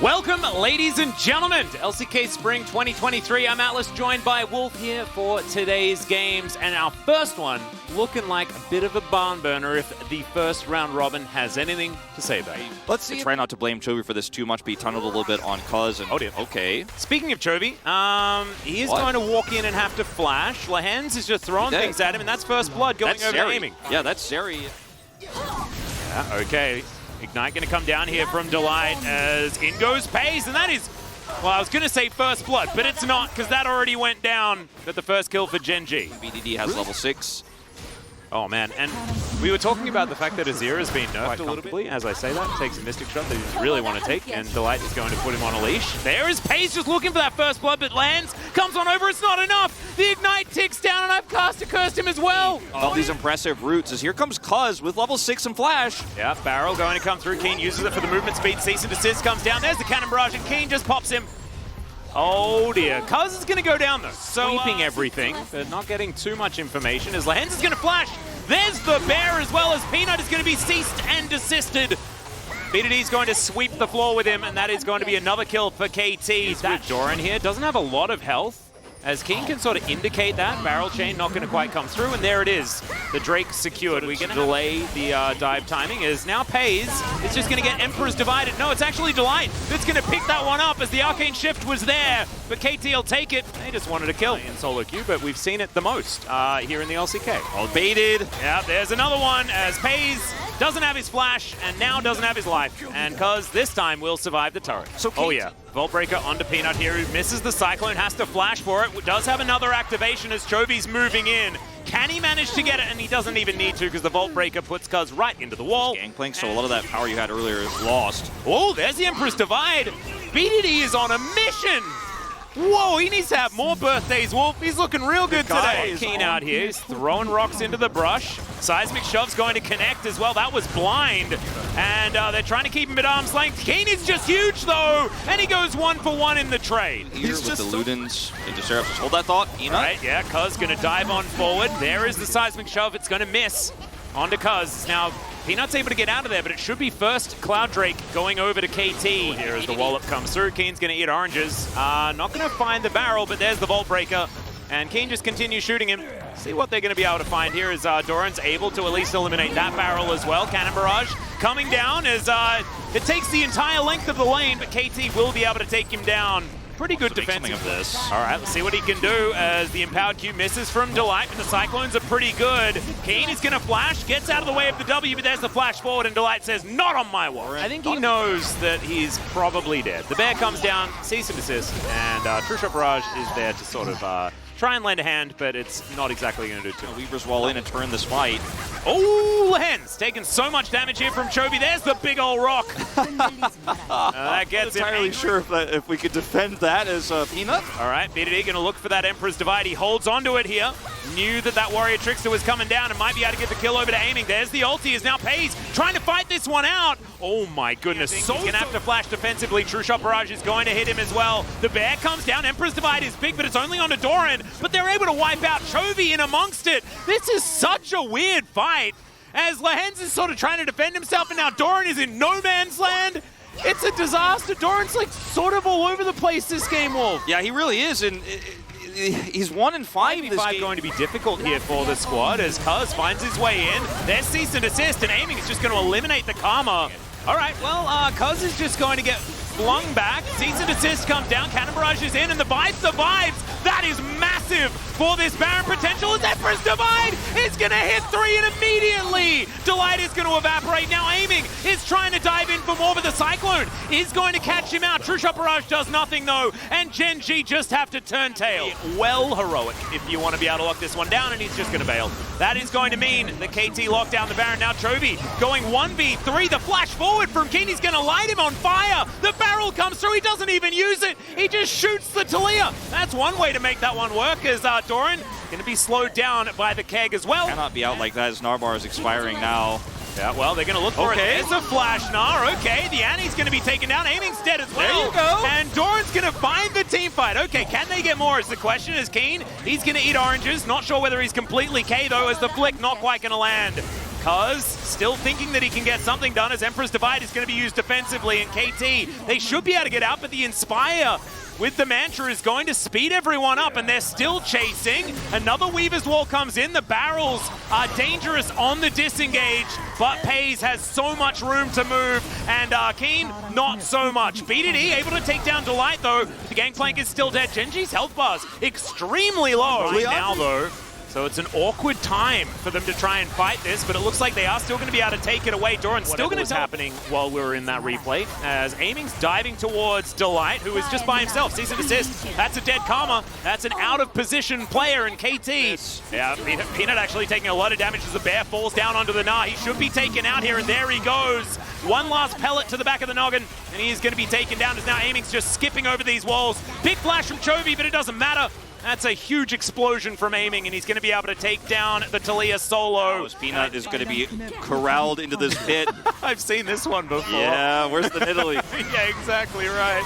Welcome, ladies and gentlemen, to LCK Spring 2023. I'm Atlas, joined by Wolf here for today's games. And our first one looking like a bit of a barn burner if the first round robin has anything to say about it. Let's see. Try not to blame Chovy for this too much, but he tunneled a little bit on Cuz. And, oh dear. Okay. Speaking of Chovy, he is going to walk in and have to flash. Lehens is just throwing things at him, and that's first blood going over to aiming. Yeah, that's Zeri. Yeah, okay. Ignite going to come down here from Delight as in goes Pays, and that is, well, I was going to say first blood, but it's not, because that already went down at the first kill for Gen G. BDD has level 6. Oh man, and we were talking about the fact that Azir has been nerfed a little bit. As I say that, takes a Mystic Shot that he really want to take, and Delight is going to put him on a leash. There is Pays just looking for that first blood, but lands, comes on over, it's not enough! The Ignite ticks down, and I've cursed him as well! All these impressive roots as here comes Cuz with level 6 and Flash. Yeah, Barrel going to come through, Keen uses it for the movement speed, Cease and Desist comes down, there's the Cannon Barrage, and Keen just pops him. Oh dear, Cuz is going to go down though, sweeping everything, but not getting too much information as Lehens is going to flash. There's the bear as well as Peanut is going to be ceased and desisted. BDD is going to sweep the floor with him, and that is going to be another kill for KT. That Doran here doesn't have a lot of health, as King can sort of indicate that. Barrel chain not going to quite come through, and there it is. The Drake secured. We're going to delay the dive timing as now Pays is just going to get Emperor's Divided. No, it's actually Delight that's going to pick that one up as the Arcane Shift was there, but KT will take it. They just wanted to kill in solo queue, but we've seen it the most here in the LCK. All baited. Yeah, there's another one as Pays doesn't have his flash and now doesn't have his life, and Cuz this time will survive the turret. So oh yeah, Vault Breaker onto Peanut here, who misses the Cyclone, has to flash for it, does have another activation as Chovy's moving in. Can he manage to get it? And he doesn't even need to, because the Vault Breaker puts Cuz right into the wall. Gangplank, so a lot of that power you had earlier is lost. Oh, there's the Emperor's Divide. BDD is on a mission. Whoa, he needs to have more birthdays, Wolf. He's looking real good today. Keen out here. He's throwing rocks into the brush. Seismic Shove's going to connect as well. That was blind. And they're trying to keep him at arm's length. Keen is just huge, though. And he goes 1-for-1 in the trade. He's with the Ludens. Just hold that thought. Enoch. Right, yeah, Cuz going to dive on forward. There is the Seismic Shove. It's going to miss. Onto Cuz. Now, Peanut's able to get out of there, but it should be first Cloud Drake going over to KT. Here as the wallop comes through. Keen's going to eat oranges. Not going to find the barrel, but there's the Vault Breaker. And Keen just continues shooting him. See what they're going to be able to find here as Doran's able to at least eliminate that barrel as well. Cannon Barrage coming down as it takes the entire length of the lane, but KT will be able to take him down. Pretty good defense of this. All right, let's see what he can do as the Empowered Q misses from Delight, but the Cyclones are pretty good. Keen is going to flash, gets out of the way of the W, but there's the flash forward, and Delight says, not on my watch. I think he knows that he's probably dead. The bear comes down, cease and desist, and True Shot Barrage is there to sort of try and lend a hand, but it's not exactly going to do too much. Weaver's wall in and turn this fight. Oh, Lehens taking so much damage here from Chovy. There's the big old rock. That gets him. I'm not entirely sure if we could defend that as Peanut. All right, BDD going to look for that Emperor's Divide. He holds onto it here. Knew that Warrior Trickster was coming down and might be able to get the kill over to aiming. There's the ulti, is now Pays trying to fight this one out. Oh my goodness. He's going to have to flash defensively. True Shot Barrage is going to hit him as well. The bear comes down. Emperor's Divide is big, but it's only onto Doran. But they're able to wipe out Chovy in amongst it. This is such a weird fight as Lehens is sort of trying to defend himself, and now Doran is in no man's land. It's a disaster. Doran's like sort of all over the place this game, Wolf. Yeah, he really is, and he's 1-5 this game. Going to be difficult here for the squad as Cuz finds his way in. There's cease and desist, and aiming is just going to eliminate the Karma. All right, well, Cuz is just going to get flung back. Cease and desist comes down. Cannon Barrage is in, and the Vibe survives. That is massive for this Baron potential. And Emperor's Divide is going to hit 3 and immediately Delight is going to evaporate. Now aiming is trying to dive in for more, but the Cyclone is going to catch him out. True Shot Barrage does nothing though, and Gen G just have to turn tail. Well heroic if you want to be able to lock this one down, and he's just going to bail. That is going to mean the KT locked down the Baron. Now Chovy going 1v3. The flash forward from Keen, he's going to light him on fire. The barrel comes through, he doesn't even use it. He just shoots the Talia. That's one way to make that one work, as Doran going to be slowed down by the keg as well. Cannot be out like that as Narbar is expiring now. Yeah, well, they're going to look for it. There's a flash, Nar. Okay, the Annie's going to be taken down. Aiming's dead as well. There you go. And Doran's going to find the team fight. Okay, can they get more is the question. Is Keen, he's going to eat oranges. Not sure whether he's completely K, though, as the flick not quite going to land. Cuz still thinking that he can get something done as Emperor's Divide is going to be used defensively, and KT, they should be able to get out, but the Inspire with the Mantra is going to speed everyone up, and they're still chasing. Another Weaver's Wall comes in. The barrels are dangerous on the disengage, but Pays has so much room to move, and Keen, not so much. BDD able to take down Delight, though. The Gangplank is still dead. Genji's health bar's extremely low right now, though. So it's an awkward time for them to try and fight this, but it looks like they are still going to be able to take it away. Doran's still going to be happening while we were in that replay, as Aiming's diving towards Delight, who is just by himself. Cease and desist. That's a dead Karma. That's an out-of-position player in KT. Yeah, Peanut actually taking a lot of damage as the bear falls down onto the Gnar. He should be taken out here, and there he goes. One last pellet to the back of the noggin, and he is going to be taken down, as now Aiming's just skipping over these walls. Big flash from Chovy, but it doesn't matter. That's a huge explosion from Aiming, and he's going to be able to take down the Talia solo. Peanut is going to be corralled into this pit. I've seen this one before. Yeah, where's the Italy? Yeah, exactly right.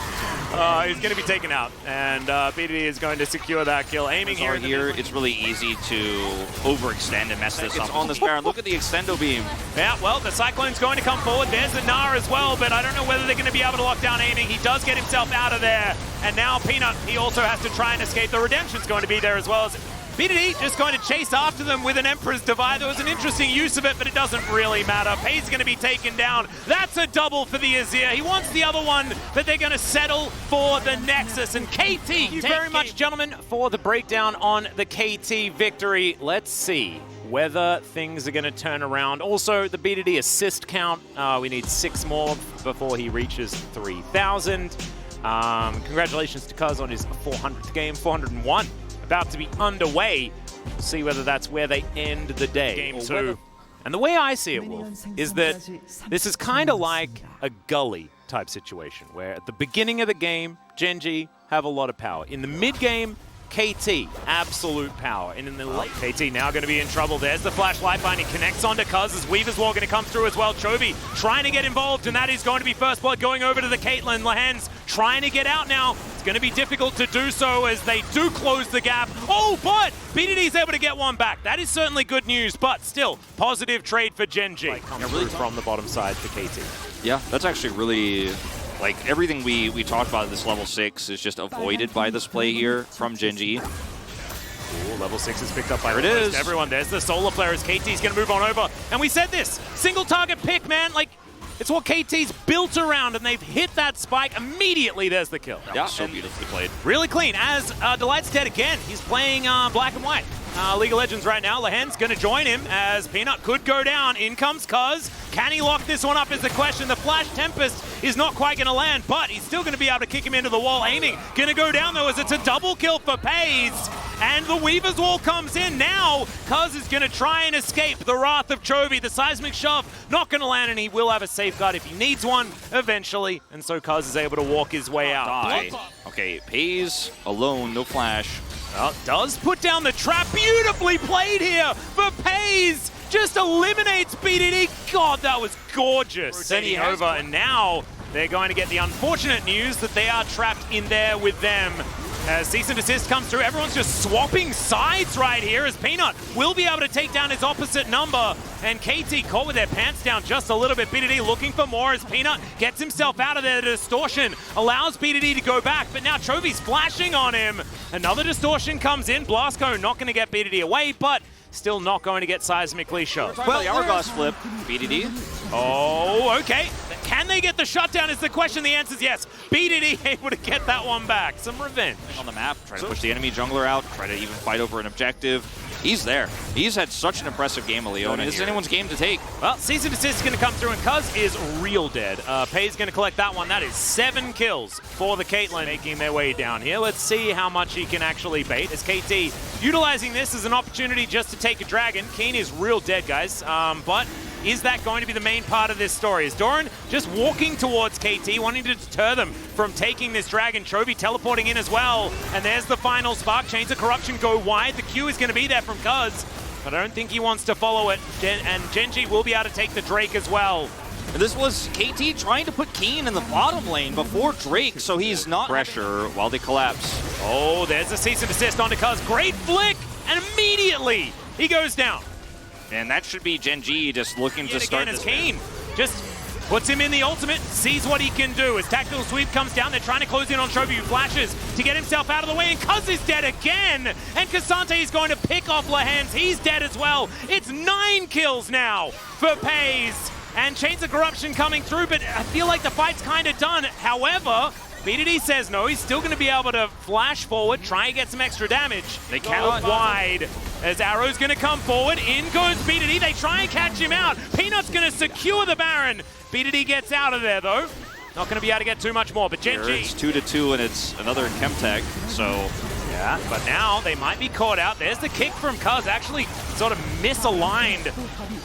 He's going to be taken out, and BDD is going to secure that kill. Aiming here. It's really easy to overextend and mess this up. It's on this Baron. Look at the extendo beam. Yeah, well, the Cyclone's going to come forward. There's the Gnar as well, but I don't know whether they're going to be able to lock down Aiming. He does get himself out of there, and now Peanut, he also has to try and escape. The Redemption's going to be there as well, as BDD just going to chase after them with an Emperor's Divide. There was an interesting use of it, but it doesn't really matter. Pay's going to be taken down. That's a double for the Azir. He wants the other one, but they're going to settle for the Nexus. And KT, thank you very much, gentlemen, for the breakdown on the KT victory. Let's see whether things are going to turn around. Also, the BDD assist count. We need 6 more before he reaches 3,000. Congratulations to Cuz on his 400th game, 401. About to be underway. We'll see whether that's where they end the day. Game 2. And the way I see it, Wolf, is that this is kind of like a gully type situation, where at the beginning of the game, Genji have a lot of power. In the mid-game, KT, absolute power. And in the late, KT now going to be in trouble. There's the flash lifeline. He connects onto Cuz as Weaver's Wall going to come through as well. Chovy trying to get involved, and that is going to be first blood going over to the Caitlyn. Lahen's trying to get out now. It's going to be difficult to do so as they do close the gap. Oh, but BDD's able to get one back. That is certainly good news, but still, positive trade for Genji. Comes through from the bottom side for KT. Yeah, that's actually really... Like, everything we talked about at this level 6 is just avoided by this play here from Genji. Ooh, level 6 is picked up by everyone. There's the solo players. KT's going to move on over. And we said this, single target pick, man. Like, it's what KT's built around, and they've hit that spike. Immediately, there's the kill. Yeah, so beautifully played. Really clean, as Delight's dead again. He's playing black and white. League of Legends right now. Lahen's going to join him as Peanut could go down. In comes Cuz. Can he lock this one up is the question. The Flash Tempest is not quite going to land, but he's still going to be able to kick him into the wall. Aiming. Going to go down, though, as it's a double kill for Pays. And the Weaver's Wall comes in. Now, Cuz is going to try and escape the wrath of Chovy. The seismic shove not going to land, and he will have a safeguard if he needs one eventually. And so Cuz is able to walk his way out. Okay, Pays alone, no flash. Well, does put down the trap. Beautifully played here for Pays. Just eliminates BDD. God, that was gorgeous. Sending over, and now they're going to get the unfortunate news that they are trapped in there with them. As cease and desist comes through, everyone's just swapping sides right here as Peanut will be able to take down his opposite number. And KT caught with their pants down just a little bit. BDD looking for more as Peanut gets himself out of there. The distortion allows BDD to go back, but now Chovy's flashing on him. Another distortion comes in. Blasco not going to get BDD away, but still not going to get seismically shoved. Well, the hourglass flip, BDD. Oh, okay. Can they get the shutdown is the question. The answer is yes. BDD able to get that one back. Some revenge. On the map, trying to push the enemy jungler out, try to even fight over an objective. He's there. He's had such an impressive game of Leona. This is anyone's game to take. Well, cease and desist is going to come through, and Cuz is real dead. Pay's going to collect that one. That is 7 kills for the Caitlyn, making their way down here. Let's see how much he can actually bait. As KT utilizing this as an opportunity just to take a dragon. Keen is real dead, guys. But is that going to be the main part of this story? Is Doran just walking towards KT, wanting to deter them from taking this dragon? Chovy teleporting in as well. And there's the final spark. Chains of Corruption go wide. The Q is going to be there from Cuz, but I don't think he wants to follow it. And Genji will be able to take the Drake as well. And this was KT trying to put Keen in the bottom lane before Drake, so he's not pressure while they collapse. Oh, there's a cease and desist onto Cuz. Great flick, and immediately he goes down. And that should be Gen G just looking to start this. Kane just puts him in the ultimate, sees what he can do. As tactical sweep comes down, they're trying to close in on Chovy, who flashes to get himself out of the way, and Cuz is dead again! And Cassante is going to pick off Lehens, he's dead as well. It's 9 kills now for Pays, and Chains of Corruption coming through, but I feel like the fight's kind of done. However, BDD says no, he's still going to be able to flash forward, try and get some extra damage. They cannot wide as Arrow's going to come forward. In goes BDD, they try and catch him out. Peanut's going to secure the Baron. BDD gets out of there though. Not going to be able to get too much more, but Gen G. It's 2-2 and it's another Chemtech, so... Yeah, but now they might be caught out. There's the kick from Cuz, actually sort of misaligned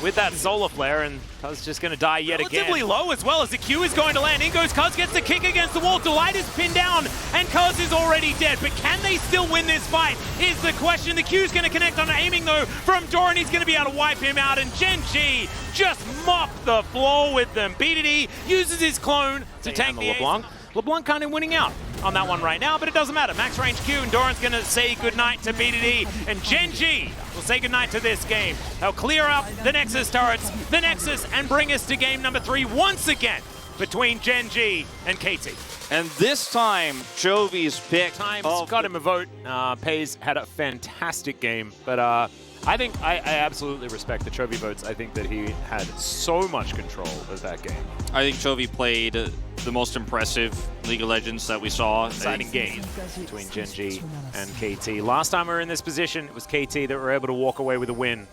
with that solar flare, and Cuz just going to die yet again. Relatively low as well, as the Q is going to land. In goes Cuz, gets the kick against the wall. Delight is pinned down, and Cuz is already dead. But can they still win this fight is the question. The Q is going to connect on aiming though from Doran. He's going to be able to wipe him out, and Gen G just mop the floor with them. BDD uses his clone to tank the LeBlanc. LeBlanc kind of winning out on that one right now, but it doesn't matter. Max range Q, and Doran's going to say goodnight to BDD, and Gen G will say goodnight to this game. They'll clear up the Nexus turrets, the Nexus, and bring us to game number 3 once again between Gen G and KT. And this time, Chovy's pick. Got him a vote. Pays had a fantastic game, but I think I absolutely respect the Chovy votes. I think that he had so much control of that game. I think Chovy played the most impressive League of Legends that we saw. Exciting game between Gen G and KT. Last time we were in this position, it was KT that were able to walk away with a win,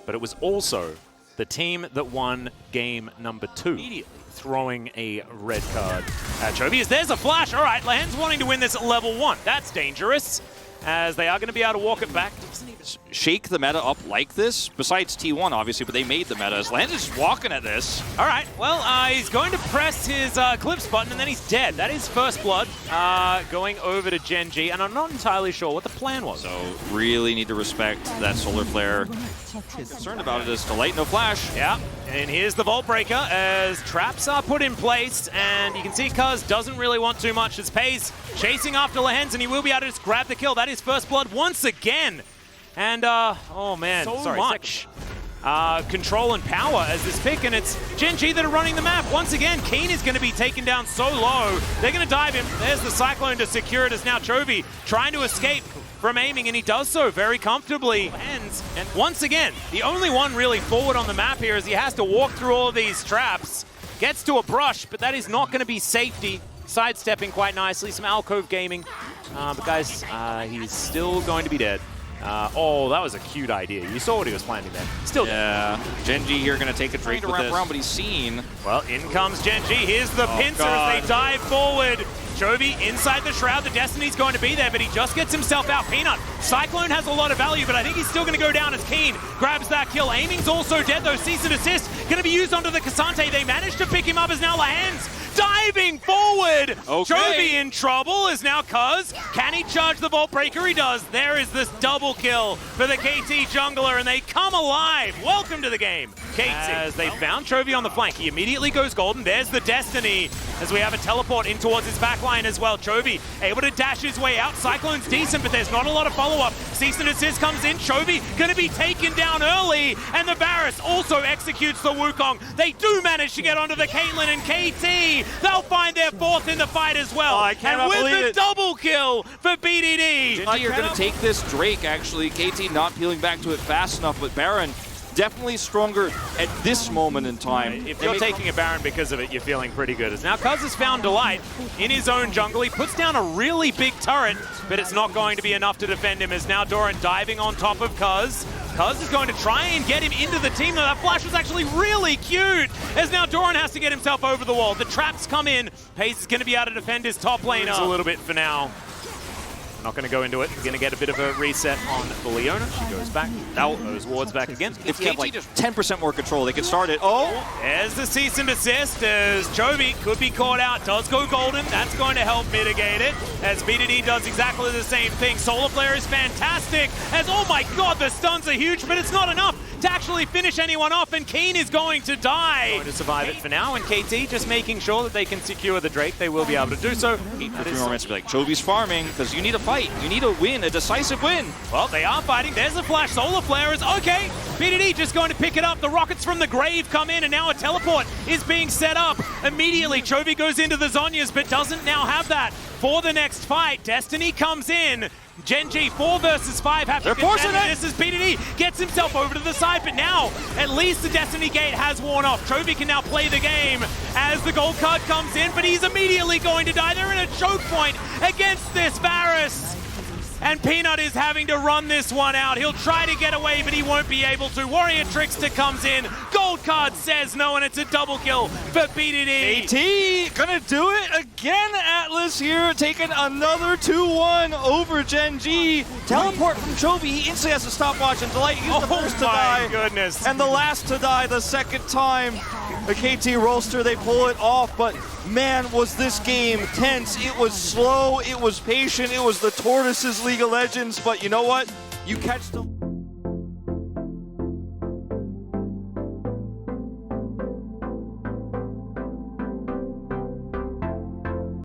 but it was also the team that won game number 2. Immediately throwing a red card at Chovy. There's a flash. All right, Lehens wanting to win this at level 1. That's dangerous, as they are going to be able to walk it back. Shake the meta up like this, besides T1 obviously, but they made the meta. As Lehens is walking at this. All right, well, he's going to press his Clips button, and then he's dead. That is first blood going over to Gen G, and I'm not entirely sure what the plan was. So really need to respect that solar flare. Concerned about it is Delight, no flash. Yeah, and here's the Vault Breaker as traps are put in place, and you can see Cuz doesn't really want too much as Pays chasing after Lehens, and he will be able to just grab the kill. That is first blood once again. And, oh man, so much control and power as this pick, and it's Gen G that are running the map. Once again, Keen is going to be taken down so low. They're going to dive him. There's the Cyclone to secure it, as now Chovy trying to escape from aiming, and he does so very comfortably. And once again, the only one really forward on the map here, as he has to walk through all of these traps. Gets to a brush, but that is not going to be safety. Sidestepping quite nicely, some alcove gaming. But guys, he's still going to be dead. Oh, that was a cute idea. You saw what he was planning there. Still dead. Gen G here going to take a Drake with this. Around, but he's seen. Well, in comes Gen G. Here's the pincer as they dive forward. Chovy inside the Shroud. The Destiny's going to be there, but he just gets himself out. Peanut. Cyclone has a lot of value, but I think he's still going to go down as Keen grabs that kill. Aiming's also dead, though. Cease and Assist going to be used onto the Cassante. They managed to pick him up as now Lehens diving forward. Okay. Chovy in trouble is now Cuz. Can he charge the Vault Breaker? He does. There is this double kill for the KT jungler, and they come alive. Welcome to the game, KT. As they found Chovy on the flank, he immediately goes golden. There's the Destiny, as we have a teleport in towards his backline as well. Chovy able to dash his way out. Cyclone's decent, but there's not a lot of follow-up. Cease and Assist comes in. Chovy going to be taken down early, and the Varus also executes the Wukong. They do manage to get onto the Caitlyn, and KT, they'll find their 4th in the fight as well. Oh, I cannot believe with the it. double kill for BDD. You're going to take this Drake, actually. KT not peeling back to it fast enough, but Baron definitely stronger at this moment in time. If you're taking a Baron because of it, you're feeling pretty good. As now Cuz has found Delight in his own jungle. He puts down a really big turret, but it's not going to be enough to defend him, as now Doran diving on top of Cuz. Cuz is going to try and get him into the team. That flash was actually really cute, as now Doran has to get himself over the wall. The traps come in. Pace is going to be able to defend his top lane a little bit for now. Not going to go into it. We're going to get a bit of a reset on the Leona. She goes back. Now goes wards back again. If KT like just 10% more control, they can start it. Oh! There's the cease and desist, as Chovy could be caught out. Does go golden. That's going to help mitigate it, as BDD does exactly the same thing. Solar Flare is fantastic, as oh my god, the stuns are huge, but it's not enough. to actually finish anyone off, and Keen is going to die. Going to survive it for now, and KT just making sure that they can secure the Drake. They will be able to do so. A few more minutes to be like, Chovy's farming, because you need a fight. You need a win, a decisive win. Well, they are fighting. There's a flash. Solar Flare is okay. BDD just going to pick it up. The rockets from the grave come in, and now a teleport is being set up. Immediately, Chovy goes into the Zhonya's, but doesn't now have that for the next fight. Destiny comes in. Gen.G 4 versus 5 have to contend. This is BDD gets himself over to the side, but now at least the Destiny gate has worn off. Chovy can now play the game as the gold card comes in, but he's immediately going to die. They're in a choke point against this Varus. And Peanut is having to run this one out. He'll try to get away, but he won't be able to. Warrior Trickster comes in. Gold card says no, and it's a double kill for BDD. KT gonna do it again. Atlas here taking another 2-1 over Gen.G. Teleport from Chovy. He instantly has to stopwatch, and Delight, he's the first to die. Oh my goodness. And the last to die the second time. The KT roster, they pull it off, but man, was this game tense. It was slow, it was patient, it was the Tortoises League of Legends, but you know what? You catch the